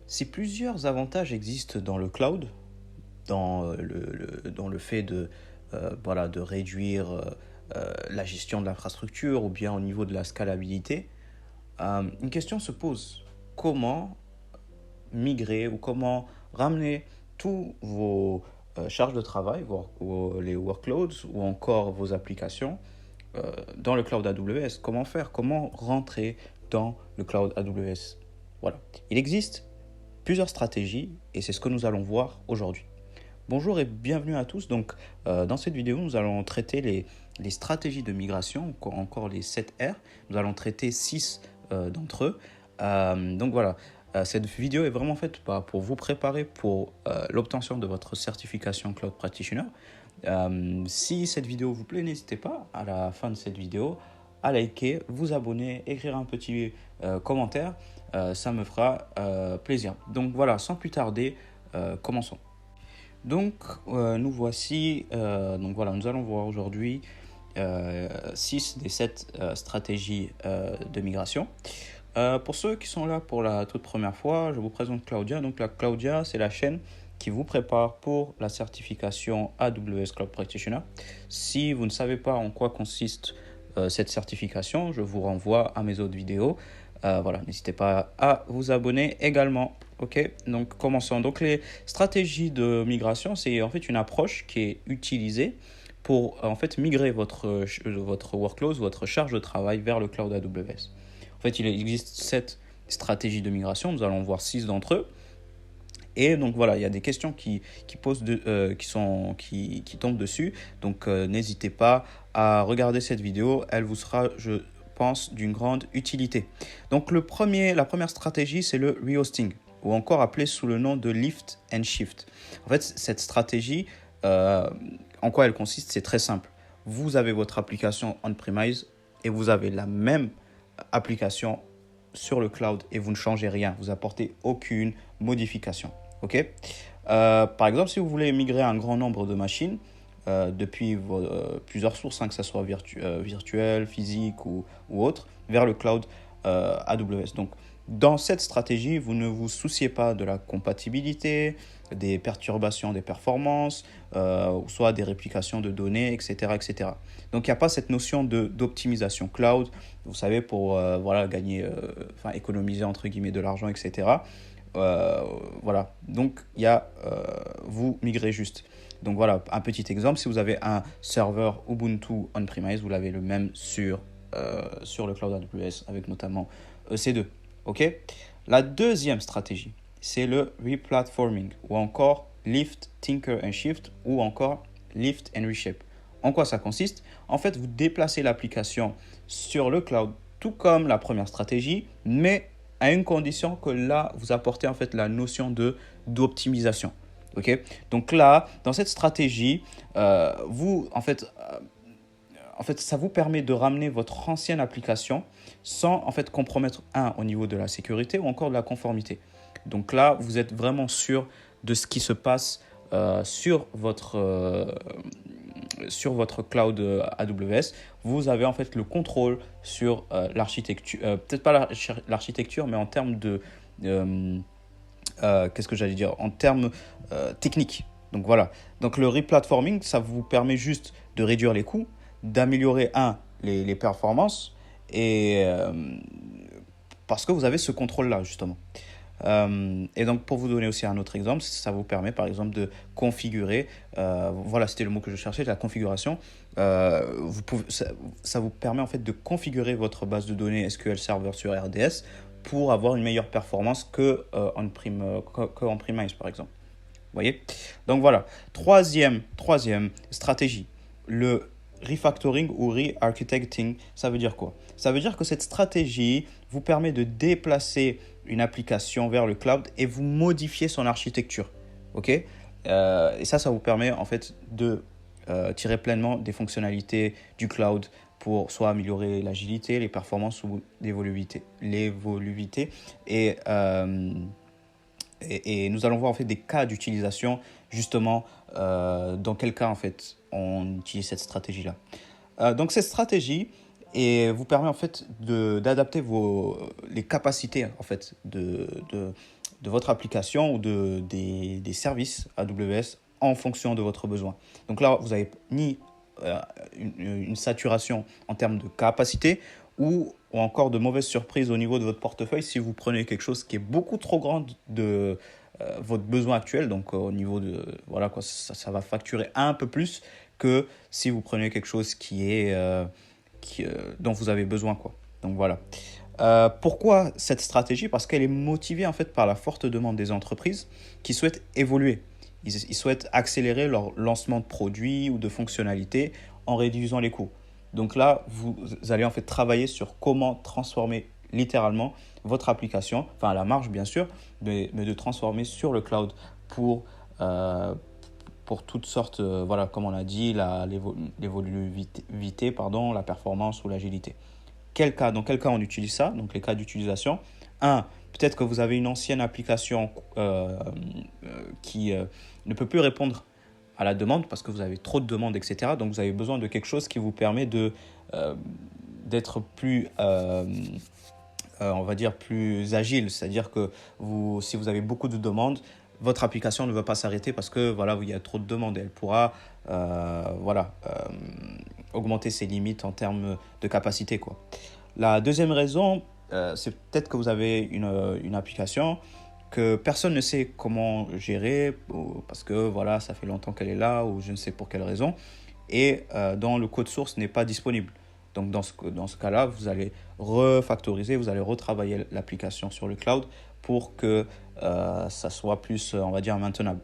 Si plusieurs avantages existent dans le cloud, dans le fait de réduire la gestion de l'infrastructure ou bien au niveau de la scalabilité, une question se pose. Comment migrer ou comment ramener tous vos charges de travail, les workloads ou encore vos applications dans le cloud AWS? Comment faire? Comment rentrer dans le cloud AWS? Voilà. Il existe plusieurs stratégies et c'est ce que nous allons voir aujourd'hui. Bonjour et bienvenue à tous. Donc, dans cette vidéo, nous allons traiter les stratégies de migration, encore les 7 R. Nous allons traiter 6 d'entre eux. Donc voilà, cette vidéo est vraiment faite pour vous préparer pour l'obtention de votre certification Cloud Practitioner. Si cette vidéo vous plaît, n'hésitez pas à la fin de cette vidéo à liker, vous abonner, écrire un petit commentaire. Ça me fera plaisir. Donc voilà, sans plus tarder, commençons. Donc nous voici, nous allons voir aujourd'hui 6 des 7 stratégies de migration. Pour ceux qui sont là pour la toute première fois, je vous présente Claudia. Donc la Claudia, c'est la chaîne qui vous prépare pour la certification AWS Cloud Practitioner. Si vous ne savez pas en quoi consiste cette certification, je vous renvoie à mes autres vidéos. Voilà, n'hésitez pas à vous abonner également. Ok, donc commençons. Donc les stratégies de migration, c'est en fait une approche qui est utilisée pour en fait migrer votre workload, votre charge de travail vers le cloud AWS. En fait, il existe 7 stratégies de migration. Nous allons voir 6 d'entre eux. Et donc voilà, il y a des questions qui tombent dessus. Donc n'hésitez pas à regarder cette vidéo. Elle vous sera, je pense, d'une grande utilité. Donc la première stratégie, c'est le rehosting, ou encore appelé sous le nom de lift and shift. En fait, cette stratégie, en quoi elle consiste? C'est très simple. Vous avez votre application on-premise et vous avez la même application sur le cloud et vous ne changez rien. Vous apportez aucune modification. Ok. Par exemple, si vous voulez migrer un grand nombre de machines depuis plusieurs sources, que ce soit virtuel, physique ou autre, vers le cloud AWS. Donc, dans cette stratégie, vous ne vous souciez pas de la compatibilité, des perturbations des performances, soit des réplications de données, etc. etc. Donc, il n'y a pas cette notion d'optimisation cloud, vous savez, pour gagner, économiser entre guillemets de l'argent, etc. Voilà, donc vous migrez juste. Donc voilà, un petit exemple, si vous avez un serveur Ubuntu on-premise, vous l'avez le même sur le cloud AWS avec notamment EC2. Ok. La deuxième stratégie, c'est le replatforming ou encore lift, tinker and shift ou encore lift and reshape. En quoi ça consiste? En fait, vous déplacez l'application sur le cloud, tout comme la première stratégie, mais à une condition que là, vous apportez en fait la notion d'optimisation. Ok. Donc là, dans cette stratégie, ça vous permet de ramener votre ancienne application sans en fait compromettre au niveau de la sécurité ou encore de la conformité. Donc là, vous êtes vraiment sûr de ce qui se passe sur votre cloud AWS. Vous avez en fait le contrôle sur l'architecture, peut-être pas l'architecture, mais en termes de en termes techniques. Donc voilà. Donc le replatforming, ça vous permet juste de réduire les coûts, d'améliorer les performances et parce que vous avez ce contrôle-là justement. Et donc pour vous donner aussi un autre exemple, ça vous permet par exemple de configurer, c'était le mot que je cherchais, la configuration. Ça vous permet en fait de configurer votre base de données SQL Server sur RDS pour avoir une meilleure performance que en premise par exemple. Vous voyez? Donc voilà, troisième stratégie, le refactoring ou re-architecting. Ça veut dire quoi? Ça veut dire que cette stratégie vous permet de déplacer une application vers le cloud et vous modifier son architecture. Ok. Et ça vous permet en fait de tirer pleinement des fonctionnalités du cloud pour soit améliorer l'agilité, les performances ou l'évolutivité. Et nous allons voir en fait des cas d'utilisation justement dans quel cas en fait on utilise cette stratégie-là. Donc cette stratégie vous permet en fait d'adapter les capacités en fait de votre application ou des services AWS en fonction de votre besoin. Donc là, vous avez ni une saturation en termes de capacité ou encore de mauvaises surprises au niveau de votre portefeuille si vous prenez quelque chose qui est beaucoup trop grand de votre besoin actuel. Donc au niveau de voilà quoi, ça va facturer un peu plus que si vous prenez quelque chose dont vous avez besoin quoi. Donc voilà. Pourquoi cette stratégie? Parce qu'elle est motivée en fait par la forte demande des entreprises qui souhaitent évoluer. Ils souhaitent accélérer leur lancement de produits ou de fonctionnalités en réduisant les coûts. Donc là, vous allez en fait travailler sur comment transformer littéralement votre application, enfin à la marge bien sûr, mais de transformer sur le cloud pour toutes sortes, voilà, comme on l'a dit, l'évolutivité, la performance ou l'agilité. Dans quel cas on utilise ça? Donc les cas d'utilisation. Peut-être que vous avez une ancienne application qui ne peut plus répondre à la demande parce que vous avez trop de demandes, etc. Donc vous avez besoin de quelque chose qui vous permet d'être plus, on va dire, plus agile. C'est-à-dire que si vous avez beaucoup de demandes, votre application ne va pas s'arrêter parce que voilà, il y a trop de demandes. Elle pourra augmenter ses limites en termes de capacité, quoi. La deuxième raison, c'est peut-être que vous avez une application que personne ne sait comment gérer parce que voilà, ça fait longtemps qu'elle est là ou je ne sais pour quelle raison et dont le code source n'est pas disponible. Donc dans ce cas-là, vous allez refactoriser, vous allez retravailler l'application sur le cloud pour que ça soit plus, on va dire, maintenable.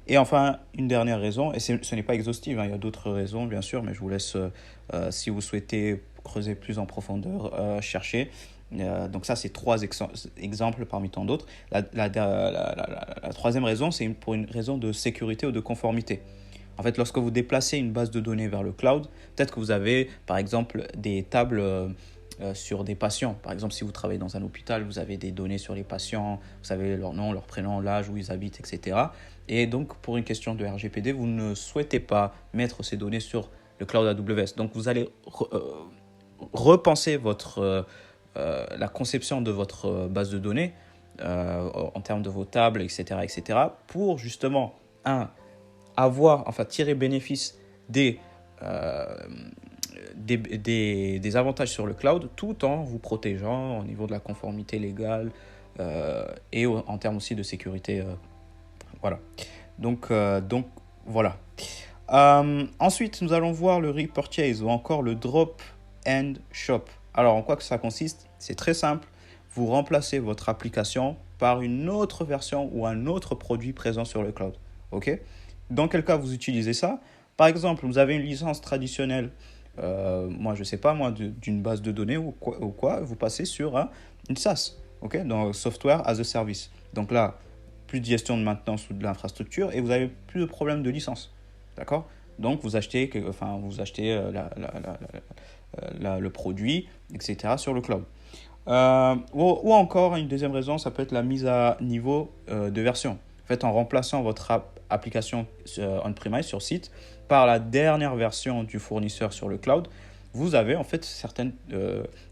Et enfin, une dernière raison, et ce n'est pas exhaustif, il y a d'autres raisons bien sûr, mais je vous laisse, si vous souhaitez creuser plus en profondeur, chercher. Donc ça, c'est 3 exemples parmi tant d'autres. La troisième raison, c'est pour une raison de sécurité ou de conformité. En fait, lorsque vous déplacez une base de données vers le cloud, peut-être que vous avez, par exemple, des tables sur des patients. Par exemple, si vous travaillez dans un hôpital, vous avez des données sur les patients, vous savez leur nom, leur prénom, l'âge, où ils habitent, etc. Et donc, pour une question de RGPD, vous ne souhaitez pas mettre ces données sur le cloud AWS. Donc, vous allez repenser la conception de votre base de données en termes de vos tables, etc., pour justement, tirer bénéfice des avantages sur le cloud tout en vous protégeant au niveau de la conformité légale et en termes aussi de sécurité. Voilà. Donc voilà. Ensuite, nous allons voir le repurchase ou encore le drop and shop. Alors, en quoi que ça consiste? C'est très simple. Vous remplacez votre application par une autre version ou un autre produit présent sur le cloud. OK? Dans quel cas vous utilisez ça? Par exemple, vous avez une licence traditionnelle, je ne sais pas, d'une base de données ou quoi, vous passez sur une SaaS, OK? Donc, Software as a Service. Donc là, plus de gestion de maintenance ou de l'infrastructure et vous n'avez plus de problème de licence. D'accord? Donc, vous achetez le produit, etc. sur le cloud. Ou encore, une deuxième raison, ça peut être la mise à niveau de version. En fait, en remplaçant votre application on-premise sur site par la dernière version du fournisseur sur le cloud, vous avez en fait certaines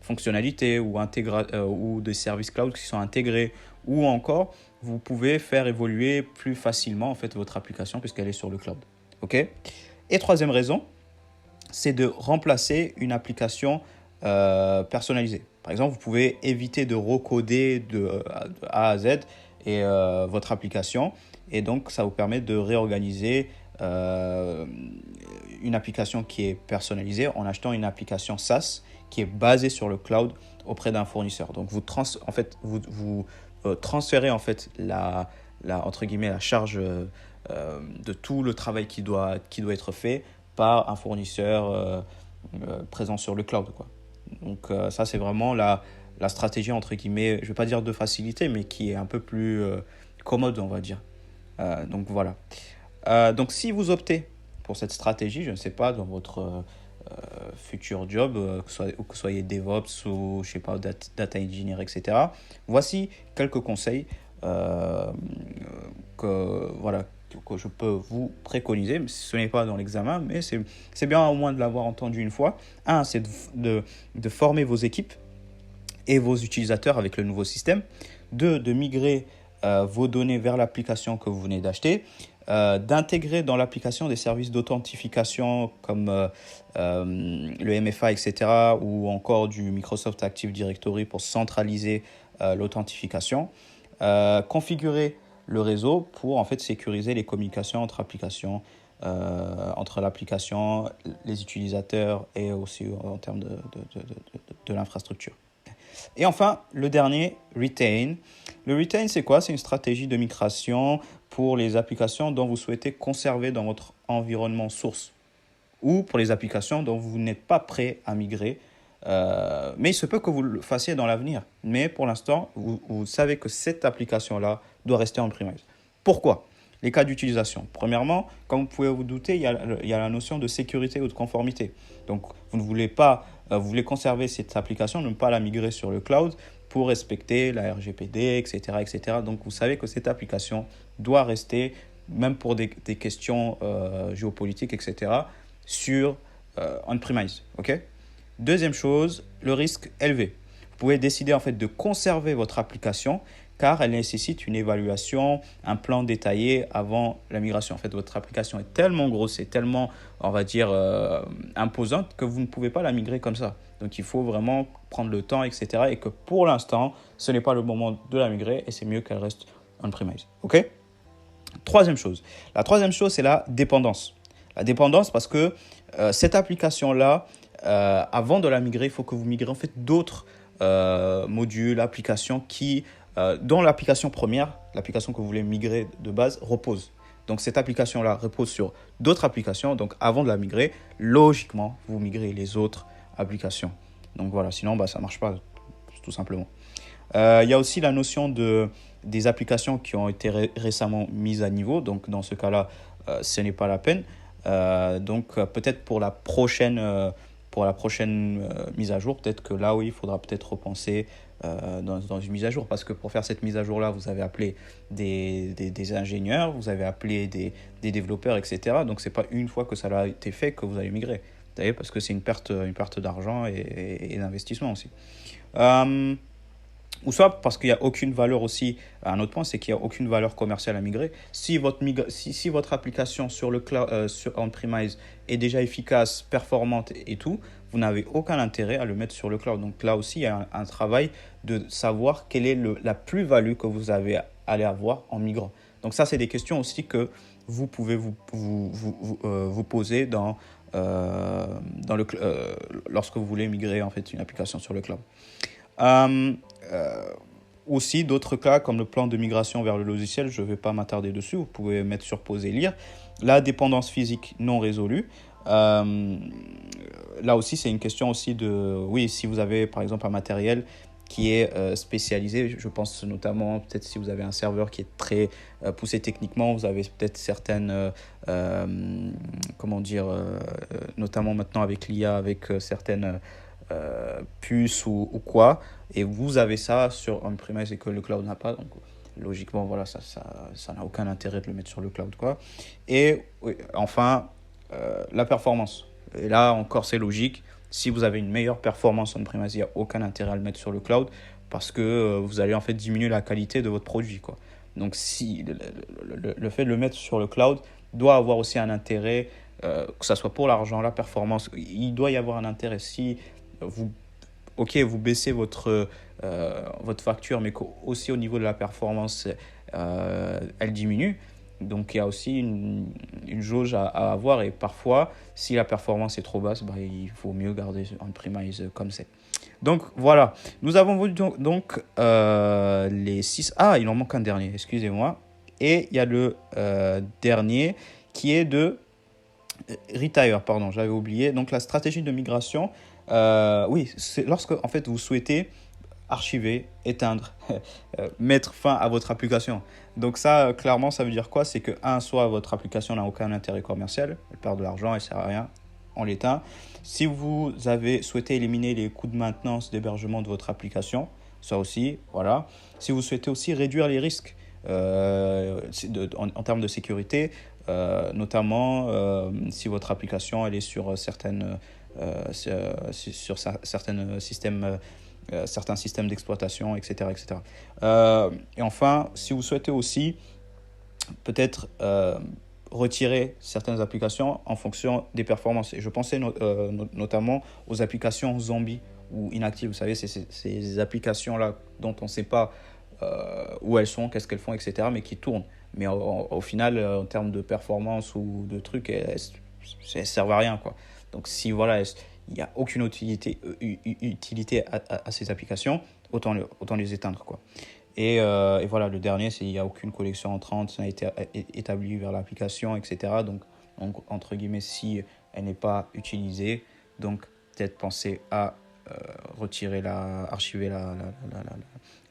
fonctionnalités ou des services cloud qui sont intégrés, ou encore vous pouvez faire évoluer plus facilement en fait votre application puisqu'elle est sur le cloud. OK? Et troisième raison, c'est de remplacer une application personnalisée. Par exemple, vous pouvez éviter de recoder de A à Z et votre application, et donc ça vous permet de réorganiser une application qui est personnalisée en achetant une application SaaS qui est basée sur le cloud auprès d'un fournisseur. Donc vous transférez en fait entre guillemets la charge de tout le travail qui doit être fait par un fournisseur présent sur le cloud, quoi. Donc ça, c'est vraiment la stratégie entre guillemets, je ne vais pas dire de facilité, mais qui est un peu plus commode, on va dire. Donc voilà. Donc si vous optez pour cette stratégie, je ne sais pas, dans votre futur job, que vous soyez DevOps ou je sais pas, data engineer, etc. Voici quelques conseils que je peux vous préconiser. Ce n'est pas dans l'examen, mais c'est bien au moins de l'avoir entendu une fois. C'est de former vos équipes et vos utilisateurs avec le nouveau système. 2, de migrer vos données vers l'application que vous venez d'acheter, d'intégrer dans l'application des services d'authentification comme le MFA, etc., ou encore du Microsoft Active Directory pour centraliser l'authentification, configurer le réseau pour en fait sécuriser les communications entre applications, entre l'application, les utilisateurs et aussi en termes de l'infrastructure. Et enfin, le dernier, Retain. Le Retain, c'est quoi? C'est une stratégie de migration pour les applications dont vous souhaitez conserver dans votre environnement source ou pour les applications dont vous n'êtes pas prêt à migrer. Mais il se peut que vous le fassiez dans l'avenir. Mais pour l'instant, vous savez que cette application-là doit rester on-premise. Pourquoi? Les cas d'utilisation. Premièrement, comme vous pouvez vous douter, il y a la notion de sécurité ou de conformité. Donc, vous ne voulez pas, vous voulez conserver cette application, ne pas la migrer sur le cloud pour respecter la RGPD, etc., etc. Donc, vous savez que cette application doit rester, même pour des questions géopolitiques, etc., sur on-premise. OK? Deuxième chose, le risque élevé. Vous pouvez décider en fait de conserver votre application car elle nécessite une évaluation, un plan détaillé avant la migration. En fait, votre application est tellement grosse et tellement, on va dire, imposante que vous ne pouvez pas la migrer comme ça. Donc, il faut vraiment prendre le temps, etc. Et que pour l'instant, ce n'est pas le moment de la migrer et c'est mieux qu'elle reste on-premise. OK? Troisième chose. La troisième chose, c'est la dépendance. La dépendance parce que cette application-là, avant de la migrer, il faut que vous migrez en fait d'autres modules, applications dont l'application première, l'application que vous voulez migrer de base, repose. Donc cette application-là repose sur d'autres applications. Donc avant de la migrer, logiquement, vous migrez les autres applications. Donc voilà, sinon ça ne marche pas tout simplement. Il y a aussi la notion des applications qui ont été récemment mises à niveau. Donc dans ce cas-là, ce n'est pas la peine. Donc peut-être pour la prochaine mise à jour, peut-être que là, oui, il faudra peut-être repenser dans une mise à jour. Parce que pour faire cette mise à jour-là, vous avez appelé des ingénieurs, vous avez appelé des développeurs, etc. Donc, ce n'est pas une fois que ça a été fait que vous allez migrer. Vous savez, parce que c'est une perte d'argent et d'investissement aussi. Ou soit parce qu'il n'y a aucune valeur aussi. Un autre point, c'est qu'il n'y a aucune valeur commerciale à migrer. Si votre application sur le cloud, sur on-premise est déjà efficace, performante et tout, vous n'avez aucun intérêt à le mettre sur le cloud. Donc là aussi, il y a un travail de savoir quelle est la plus-value que vous allez avoir en migrant. Donc ça, c'est des questions aussi que vous pouvez vous poser lorsque vous voulez migrer en fait une application sur le cloud. Aussi d'autres cas comme le plan de migration vers le logiciel, je ne vais pas m'attarder dessus, vous pouvez mettre sur pause et lire. La dépendance physique non résolue, là aussi c'est une question aussi oui, si vous avez par exemple un matériel qui est spécialisé, je pense notamment peut-être si vous avez un serveur qui est très poussé techniquement, vous avez peut-être certaines, notamment maintenant avec l'IA, avec certaines puces ou quoi, et vous avez ça sur on-premise et que le cloud n'a pas, donc logiquement voilà, ça n'a aucun intérêt de le mettre sur le cloud quoi. Et oui, enfin la performance, et là encore c'est logique, si vous avez une meilleure performance on-premise, il n'y a aucun intérêt à le mettre sur le cloud parce que vous allez en fait diminuer la qualité de votre produit quoi. Donc si le fait de le mettre sur le cloud doit avoir aussi un intérêt, que ça soit pour l'argent, la performance, il doit y avoir un intérêt. Si vous baissez votre facture, mais aussi au niveau de la performance, elle diminue. Donc, il y a aussi une jauge à avoir. Et parfois, si la performance est trop basse, il faut mieux garder on-premise comme c'est. Donc, voilà. Nous avons vu donc les 6. Ah, il en manque un dernier, excusez-moi. Et il y a le dernier qui est de Retire, pardon, j'avais oublié. Donc, la stratégie de migration. Oui, c'est lorsque en fait vous souhaitez archiver, éteindre, mettre fin à votre application. Donc ça, clairement, ça veut dire quoi? C'est que soit votre application n'a aucun intérêt commercial, elle perd de l'argent, elle sert à rien, on l'éteint. Si vous avez souhaité éliminer les coûts de maintenance, d'hébergement de votre application, ça aussi, voilà. Si vous souhaitez aussi réduire les risques en termes de sécurité, notamment si votre application elle est sur certains systèmes certains systèmes d'exploitation, etc. etc. Et enfin, si vous souhaitez aussi peut-être retirer certaines applications en fonction des performances. Et je pensais notamment aux applications zombies ou inactives. Vous savez, c'est ces applications-là dont on ne sait pas où elles sont, qu'est-ce qu'elles font, etc., mais qui tournent. Mais au final, en termes de performance ou de trucs, elles ne servent à rien, quoi. Donc si voilà, il n'y a aucune utilité à ces applications, autant les éteindre, quoi. Et voilà, le dernier, c'est qu'il n'y a aucune connexion entrante, ça a été établi vers l'application, etc. Donc, entre guillemets, si elle n'est pas utilisée, donc peut-être penser à retirer archiver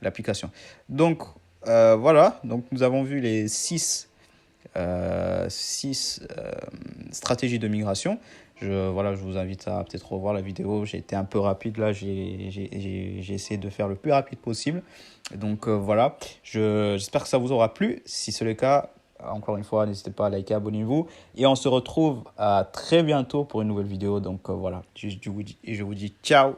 l'application. Donc, voilà, donc nous avons vu les six stratégies de migration. Voilà, je vous invite à peut-être revoir la vidéo. J'ai été un peu rapide là, j'ai essayé de faire le plus rapide possible. Donc voilà, j'espère que ça vous aura plu. Si c'est le cas, encore une fois, n'hésitez pas à liker, abonnez-vous. Et on se retrouve à très bientôt pour une nouvelle vidéo. Donc voilà, je vous dis ciao.